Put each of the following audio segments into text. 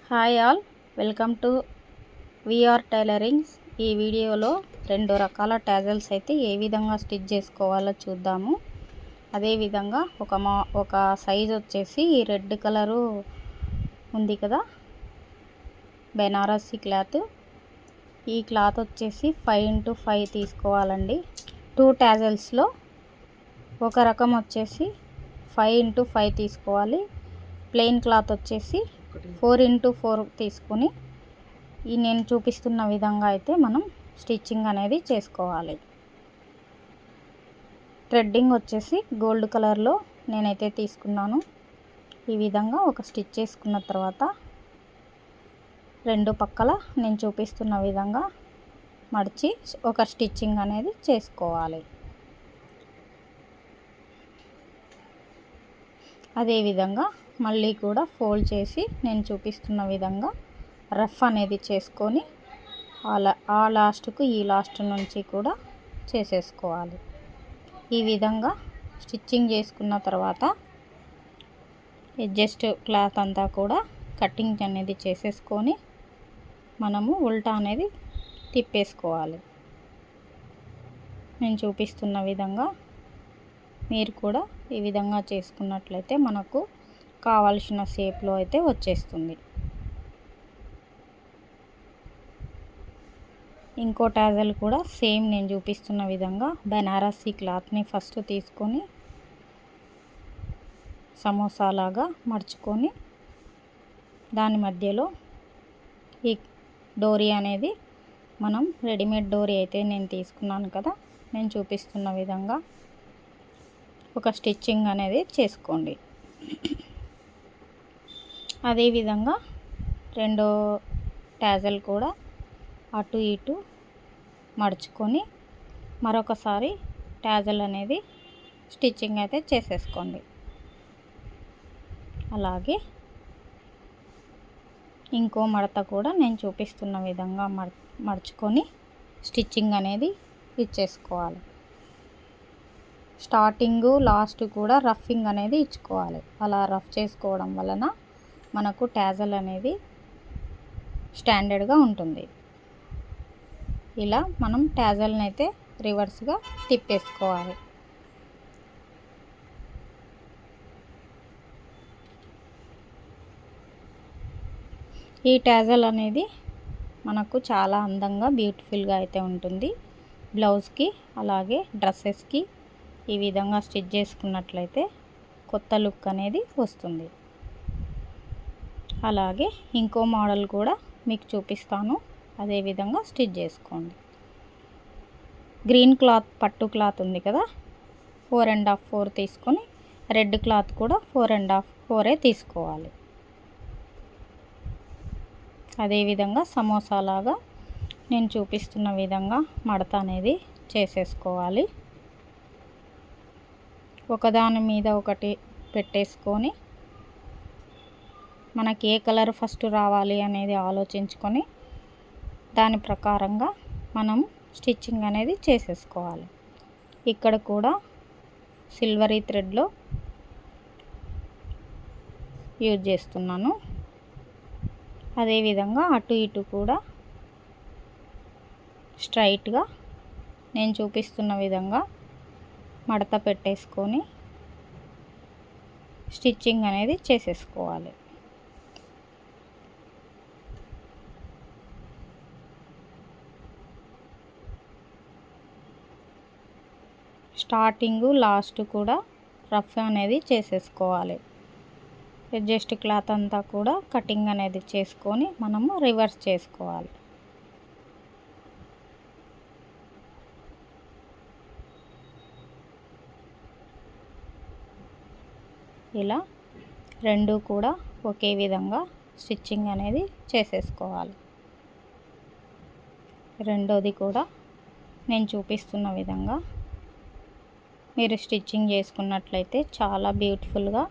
Hi all, welcome to VR tailorings. ఈ వీడియోలో 2 రకాల టాజల్స్ అయితే ఏ విధంగా స్టిచ్ చేసుకోవాలో చూద్దాము. అదేవిధంగా ఒక సైజ్ వచ్చేసి ఈ రెడ్ కలరు ఉంది కదా, బెనారసీ క్లాత్. ఈ క్లాత్ వచ్చేసి 5x5 తీసుకోవాలండి. 2 టాజల్స్లో ఒక రకం వచ్చేసి 5x5 తీసుకోవాలి. ప్లెయిన్ క్లాత్ వచ్చేసి 4x4 తీసుకుని నేను చూపిస్తున్న విధంగా అయితే మనం స్టిచ్చింగ్ అనేది చేసుకోవాలి. థ్రెడ్డింగ్ వచ్చేసి గోల్డ్ కలర్లో నేనైతే తీసుకున్నాను. ఈ విధంగా ఒక స్టిచ్ చేసుకున్న తర్వాత 2 పక్కల నేను చూపిస్తున్న విధంగా మడిచి ఒక స్టిచ్చింగ్ అనేది చేసుకోవాలి. అదేవిధంగా మళ్ళీ కూడా ఫోల్డ్ చేసి నేను చూపిస్తున్న విధంగా రఫ్ అనేది చేసుకొని ఆ లాస్ట్కు ఈ లాస్ట్ నుంచి కూడా చేసేసుకోవాలి. ఈ విధంగా స్టిచ్చింగ్ చేసుకున్న తర్వాత అడ్జస్ట్ క్లాత్ అంతా కూడా కటింగ్ అనేది చేసేసుకొని మనము ఉల్టా అనేది తిప్పేసుకోవాలి. నేను చూపిస్తున్న విధంగా మీరు కూడా ఈ విధంగా చేసుకున్నట్లయితే మనకు కావాల్సిన షేప్లో అయితే వచ్చేస్తుంది. ఇంకో టాజల్ కూడా సేమ్ నేను చూపిస్తున్న విధంగా బెనారసీ క్లాత్ని ఫస్ట్ తీసుకొని సమోసాలాగా మడుచుకొని దాని మధ్యలో ఈ డోరీ అనేది మనం రెడీమేడ్ డోరీ అయితే నేను తీసుకున్నాను కదా, నేను చూపిస్తున్న విధంగా ఒక స్టిచ్చింగ్ అనేది చేసుకోండి. అదేవిధంగా రెండో టాజల్ కూడా అటు ఇటు మడుచుకొని మరొకసారి టాజల్ అనేది స్టిచ్చింగ్ అయితే చేసేసుకోండి. అలాగే ఇంకో మడత కూడా నేను చూపిస్తున్న విధంగా మడుచుకొని స్టిచ్చింగ్ అనేది ఇచ్చేసుకోవాలి. స్టార్టింగు లాస్ట్ కూడా రఫింగ్ అనేది ఇచ్చుకోవాలి. అలా రఫ్ చేసుకోవడం వలన మనకు టాజల్ అనేది స్టాండర్డ్గా ఉంటుంది. ఇలా మనం టాజల్ని అయితే రివర్స్గా తిప్పేసుకోవాలి. ఈ టాజల్ అనేది మనకు చాలా అందంగా బ్యూటిఫుల్గా అయితే ఉంటుంది. బ్లౌజ్కి అలాగే డ్రెస్సెస్కి ఈ విధంగా స్టిచ్ చేసుకున్నట్లయితే కొత్త లుక్ అనేది వస్తుంది. అలాగే ఇంకో మోడల్ కూడా మీకు చూపిస్తాను, అదే విధంగా స్టిచ్ చేసుకోండి. గ్రీన్ క్లాత్ పట్టు క్లాత్ ఉంది కదా, 4.5 తీసుకొని రెడ్ క్లాత్ కూడా 4.5 తీసుకోవాలి. అదేవిధంగా సమోసాలాగా నేను చూపిస్తున్న విధంగా మడత అనేది చేసేసుకోవాలి. ఒకదాని మీద ఒకటి పెట్టేసుకొని మనకి ఏ కలర్ ఫస్ట్ రావాలి అనేది ఆలోచించుకొని దాని ప్రకారంగా మనం స్టిచ్చింగ్ అనేది చేసేసుకోవాలి. ఇక్కడ కూడా సిల్వరీ థ్రెడ్లో యూజ్ చేస్తున్నాను. అదేవిధంగా అటు ఇటు కూడా స్ట్రైట్గా నేను చూపిస్తున్న విధంగా మడత పెట్టేసుకొని స్టిచ్చింగ్ అనేది చేసేసుకోవాలి. స్టార్టింగు లాస్ట్ కూడా రఫ్ అనేది చేసేసుకోవాలి. అడ్జస్ట్ క్లాత్ అంతా కూడా కటింగ్ అనేది చేసుకొని మనము రివర్స్ చేసుకోవాలి. ఇలా రెండు కూడా ఒకే విధంగా స్టిచ్చింగ్ అనేది చేసేసుకోవాలి. రెండోది కూడా నేను చూపిస్తున్న విధంగా మీరు స్టిచ్చింగ్ చేసుకున్నట్లయితే చాలా బ్యూటిఫుల్గా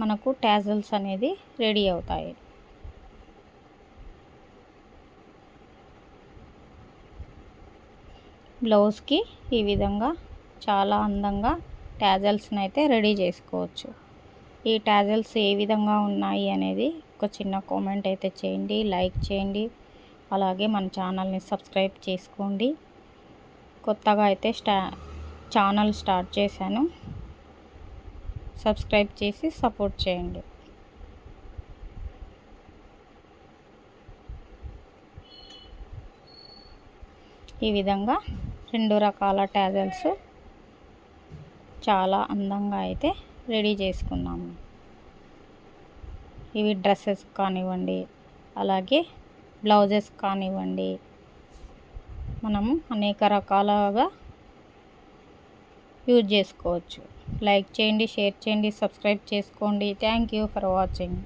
మనకు టాజల్స్ అనేది రెడీ అవుతాయి. బ్లౌజ్కి ఈ విధంగా చాలా అందంగా టాజల్స్ని అయితే రెడీ చేసుకోవచ్చు. ఈ టాజల్స్ ఏ విధంగా ఉన్నాయి అనేది ఒక చిన్న కామెంట్ అయితే చేయండి, లైక్ చేయండి. అలాగే మన ఛానల్ని సబ్స్క్రైబ్ చేసుకోండి. కొత్తగా అయితే ఛానల్ స్టార్ట్ చేశాను. సబ్స్క్రైబ్ చేసి సపోర్ట్ చేయండి. ఈ విధంగా 2 రకాల టాజల్స్ చాలా అందంగా అయితే రెడీ చేసుకున్నాము. ఇవి డ్రెస్సెస్ కానివ్వండి, అలాగే బ్లౌజెస్ కానివ్వండి, మనము అనేక రకాలుగా యూజ్ చేసుకోవచ్చు. లైక్ చేయండి, షేర్ చేయండి, సబ్స్క్రైబ్ చేసుకోండి. Thank you for watching.